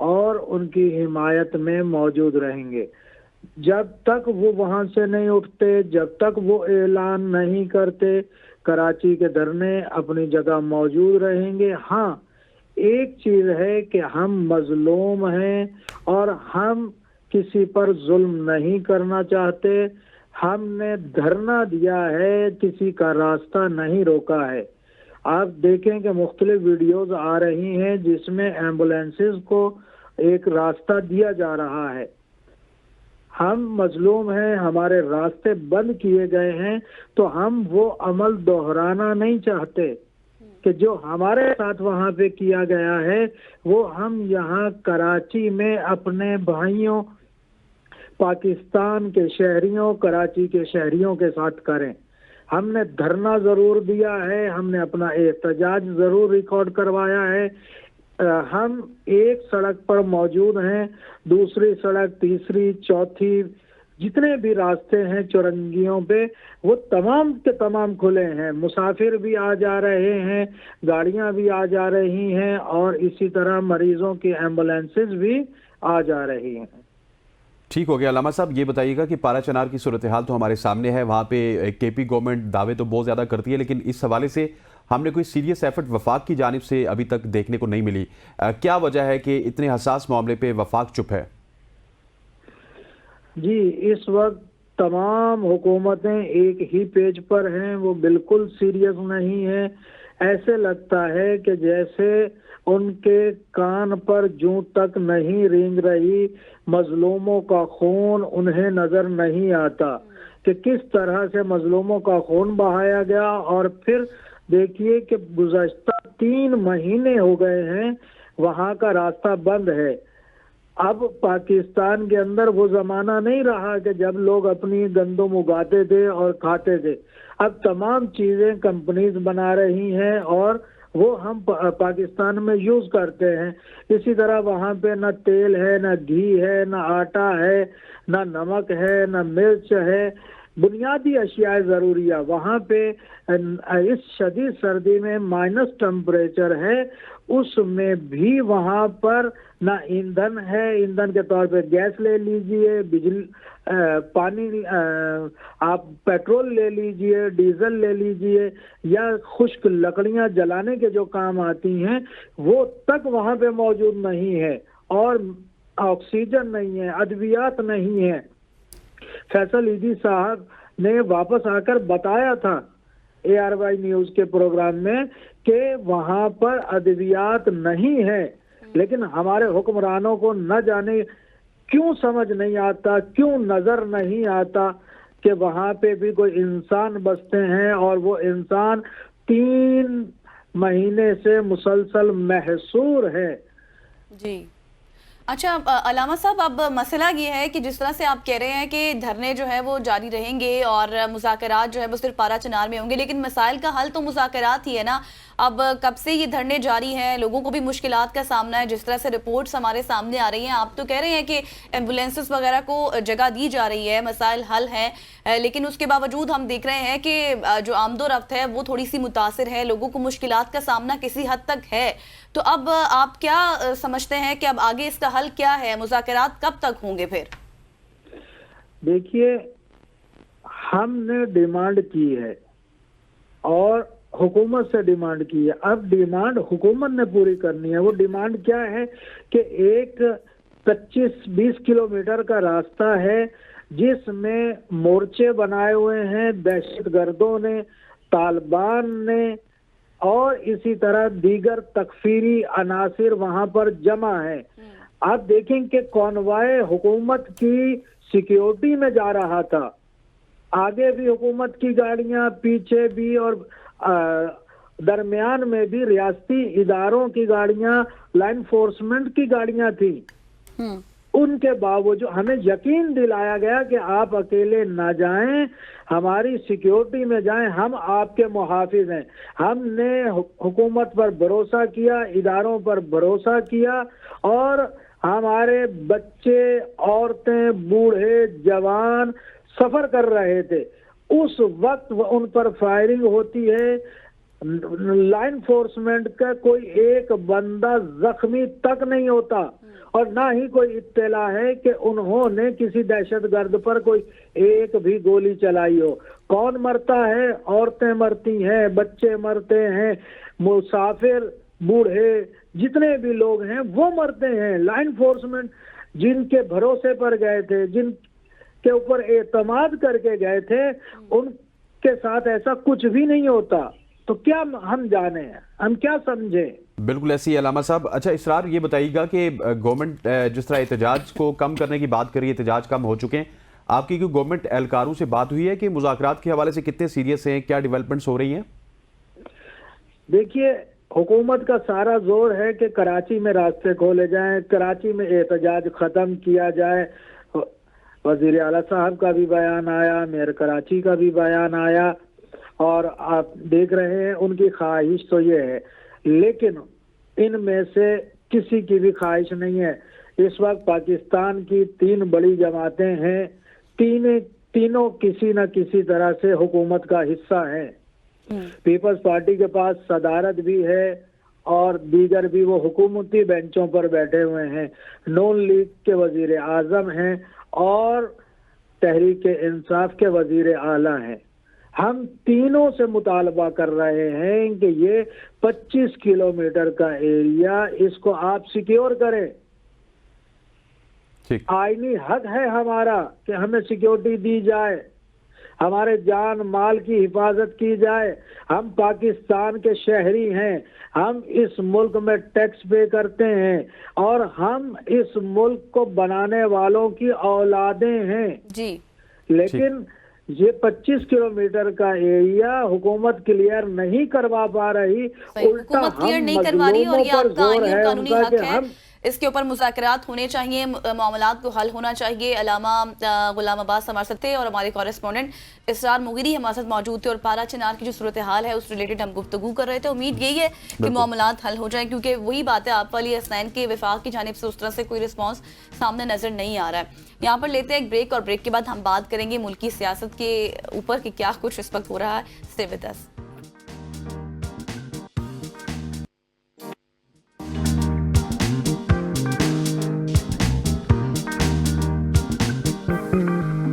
اور ان کی حمایت میں موجود رہیں گے. جب تک وہ وہاں سے نہیں اٹھتے، جب تک وہ اعلان نہیں کرتے، کراچی کے دھرنے اپنی جگہ موجود رہیں گے. ہاں، ایک چیز ہے کہ ہم مظلوم ہیں اور ہم کسی پر ظلم نہیں کرنا چاہتے. ہم نے دھرنا دیا ہے، کسی کا راستہ نہیں روکا ہے. آپ دیکھیں کہ مختلف ویڈیوز آ رہی ہیں جس میں ایمبولینسز کو ایک راستہ دیا جا رہا ہے. ہم مظلوم ہیں، ہمارے راستے بند کیے گئے ہیں، تو ہم وہ عمل دہرانا نہیں چاہتے کہ جو ہمارے ساتھ وہاں پہ کیا گیا ہے وہ ہم یہاں کراچی میں اپنے بھائیوں، پاکستان کے شہریوں، کراچی کے شہریوں کے ساتھ کریں. ہم نے دھرنا ضرور دیا ہے، ہم نے اپنا احتجاج ضرور ریکارڈ کروایا ہے. ہم ایک سڑک پر موجود ہیں، دوسری سڑک، تیسری، چوتھی، جتنے بھی راستے ہیں چورنگیوں پہ وہ تمام کے تمام کھلے ہیں. مسافر بھی آ جا رہے ہیں، گاڑیاں بھی آ جا رہی ہیں، اور اسی طرح مریضوں کی ایمبولینسز بھی آ جا رہی ہیں. ٹھیک ہو گیا. علامہ صاحب یہ بتائیے گا کہ پارا چنار کی صورتحال تو ہمارے سامنے ہے، وہاں پہ کے پی گورنمنٹ دعوے تو بہت زیادہ کرتی ہے، لیکن اس حوالے سے ہم نے کوئی سیریس ایفرٹ وفاق کی جانب سے ابھی تک دیکھنے کو نہیں ملی. کیا وجہ ہے کہ اتنے حساس معاملے پہ وفاق چپ ہے؟ جی، اس وقت تمام حکومتیں ایک ہی پیج پر ہیں، وہ بالکل سیریس نہیں ہیں. ایسے لگتا ہے کہ جیسے ان کے کان پر جوں تک نہیں رینگ رہی، مظلوموں کا خون انہیں نظر نہیں آتا کہ کس طرح سے مظلوموں کا خون بہایا گیا. اور پھر دیکھیے کہ گزشتہ 3 مہینے ہو گئے ہیں وہاں کا راستہ بند ہے. اب پاکستان کے اندر وہ زمانہ نہیں رہا کہ جب لوگ اپنی گندم اگاتے تھے اور کھاتے تھے. اب تمام چیزیں کمپنیز بنا رہی ہیں اور وہ ہم پاکستان میں یوز کرتے ہیں. اسی طرح وہاں پہ نہ تیل ہے، نہ گھی ہے، نہ آٹا ہے، نہ نمک ہے، نہ مرچ ہے. بنیادی اشیاء ضروریہ وہاں پہ اس شدید سردی میں مائنس ٹمپریچر ہے، اس میں بھی وہاں پر نہ ایندھن ہے. ایندھن کے طور پہ گیس لے لیجئے، بجلی، پانی، آپ پیٹرول لے لیجئے، ڈیزل لے لیجئے، یا خشک لکڑیاں جلانے کے جو کام آتی ہیں وہ تک وہاں پہ موجود نہیں ہے. اور آکسیجن نہیں ہے، ادویات نہیں ہے. فیصل عیدی صاحب نے واپس آ کر بتایا تھا ARY نیوز کے پروگرام میں کہ وہاں پر ادویات نہیں ہے، لیکن ہمارے حکمرانوں کو نہ جانے کیوں سمجھ نہیں آتا، کیوں نظر نہیں آتا کہ وہاں پہ بھی کوئی انسان بستے ہیں اور وہ انسان 3 مہینے سے مسلسل محصور ہے. جی اچھا علامہ صاحب، اب مسئلہ یہ ہے کہ جس طرح سے آپ کہہ رہے ہیں کہ دھرنے جو ہے وہ جاری رہیں گے اور مذاکرات جو ہے وہ صرف پارا چنار میں ہوں گے، لیکن مسائل کا حل تو مذاکرات ہی ہے نا. اب کب سے یہ دھرنے جاری ہیں، لوگوں کو بھی مشکلات کا سامنا ہے. جس طرح سے رپورٹس ہمارے سامنے آ رہی ہیں، آپ تو کہہ رہے ہیں کہ ایمبولینسز وغیرہ کو جگہ دی جا رہی ہے، مسائل حل ہیں، لیکن اس کے باوجود ہم دیکھ رہے ہیں کہ جو آمد و رفت ہے وہ تھوڑی سی متاثر ہے، لوگوں کو مشکلات کا سامنا کسی حد تک ہے. تو اب آپ کیا سمجھتے ہیں کہ اب آگے اس کا حل کیا ہے؟ مذاکرات کب تک ہوں گے پھر؟ دیکھیے، ہم نے ڈیمانڈ کی ہے اور حکومت سے ڈیمانڈ کی ہے. اب ڈیمانڈ حکومت نے پوری کرنی ہے. وہ ڈیمانڈ کیا ہے کہ ایک 25-20 کلومیٹر کا راستہ ہے جس میں مورچے بنائے ہوئے ہیں دہشت گردوں نے، طالبان نے، اور اسی طرح دیگر تکفیری عناصر وہاں پر جمع ہیں. آپ دیکھیں کہ کانوائے حکومت کی سیکیورٹی میں جا رہا تھا، آگے بھی حکومت کی گاڑیاں، پیچھے بھی، اور درمیان میں بھی ریاستی اداروں کی گاڑیاں، لائن انفورسمنٹ کی گاڑیاں تھیں. ان کے باوجود ہمیں یقین دلایا گیا کہ آپ اکیلے نہ جائیں، ہماری سیکیورٹی میں جائیں، ہم آپ کے محافظ ہیں. ہم نے حکومت پر بھروسہ کیا، اداروں پر بھروسہ کیا، اور ہمارے بچے، عورتیں، بوڑھے، جوان سفر کر رہے تھے. اس وقت ان پر فائرنگ ہوتی ہے، لائن انفورسمنٹ کا کوئی ایک بندہ زخمی تک نہیں ہوتا، اور نہ ہی کوئی اطلاع ہے کہ انہوں نے کسی دہشت گرد پر کوئی ایک بھی گولی چلائی ہو. کون مرتا ہے؟ عورتیں مرتی ہیں، بچے مرتے ہیں، مسافر، بوڑھے، جتنے بھی لوگ ہیں وہ مرتے ہیں. لا انفورسمنٹ جن کے بھروسے پر گئے تھے، جن کے اوپر اعتماد کر کے گئے تھے، ان کے ساتھ ایسا کچھ بھی نہیں ہوتا. تو کیا ہم جانیں، ہم کیا سمجھیں؟ بالکل ایسی علامہ صاحب. اچھا اسرار یہ بتائیے گا کہ گورنمنٹ جس طرح احتجاج کو کم کرنے کی بات کری، احتجاج کم ہو چکے ہیں، آپ کی کوئی گورنمنٹ اہلکاروں سے بات ہوئی ہے کہ مذاکرات کے حوالے سے کتنے سیریس ہیں، کیا ڈیولپمنٹس ہو رہی ہیں؟ دیکھیے حکومت کا سارا زور ہے کہ کراچی میں راستے کھولے جائیں، کراچی میں احتجاج ختم کیا جائے. وزیر اعلیٰ صاحب کا بھی بیان آیا، میئر کراچی کا بھی بیان آیا، اور آپ دیکھ رہے ہیں ان کی خواہش تو یہ ہے، لیکن ان میں سے کسی کی بھی خواہش نہیں ہے. اس وقت پاکستان کی 3 بڑی جماعتیں ہیں، تینوں کسی نہ کسی طرح سے حکومت کا حصہ ہیں. پیپلز پارٹی کے پاس صدارت بھی ہے اور دیگر بھی وہ حکومتی بینچوں پر بیٹھے ہوئے ہیں. نون لیگ کے وزیر اعظم ہیں اور تحریک انصاف کے وزیر اعلیٰ ہیں. ہم تینوں سے مطالبہ کر رہے ہیں کہ یہ 25 کلومیٹر کا ایریا اس کو آپ سیکیور کریں. آئینی حق ہے ہمارا کہ ہمیں سیکیورٹی دی جائے، ہمارے جان مال کی حفاظت کی جائے. ہم پاکستان کے شہری ہیں، ہم اس ملک میں ٹیکس پے کرتے ہیں اور ہم اس ملک کو بنانے والوں کی اولادیں ہیں. جی لیکن یہ 25 کلومیٹر کا ایریا حکومت کلیئر نہیں کروا پا رہی، الٹا حکومت کلیئر ہم نہیں کروا رہی، اور یہ مظلوموں پر آپ کا زور آئینی ہے اور ان قانونی کا حق کہ ہے. ہم اس کے اوپر مذاکرات ہونے چاہیے، معاملات کو حل ہونا چاہیے. علامہ غلام عباس ہمارے ساتھ تھے اور ہمارے کورسپونڈنٹ اسرار مغیری ہمارے ساتھ موجود تھے، اور پارا چنار کی جو صورتحال ہے اس ریلیٹڈ ہم گفتگو کر رہے تھے. امید یہی ہے کہ معاملات حل ہو جائیں، کیونکہ وہی بات ہے، آپ والی حسنین کے وفاق کی جانب سے اس طرح سے کوئی رسپانس سامنے نظر نہیں آ رہا ہے. یہاں پر لیتے ہیں ایک بریک، اور بریک کے بعد ہم بات کریں گے ملکی سیاست کے اوپر کہ کیا کچھ اس وقت ہو رہا ہے. Stay with us.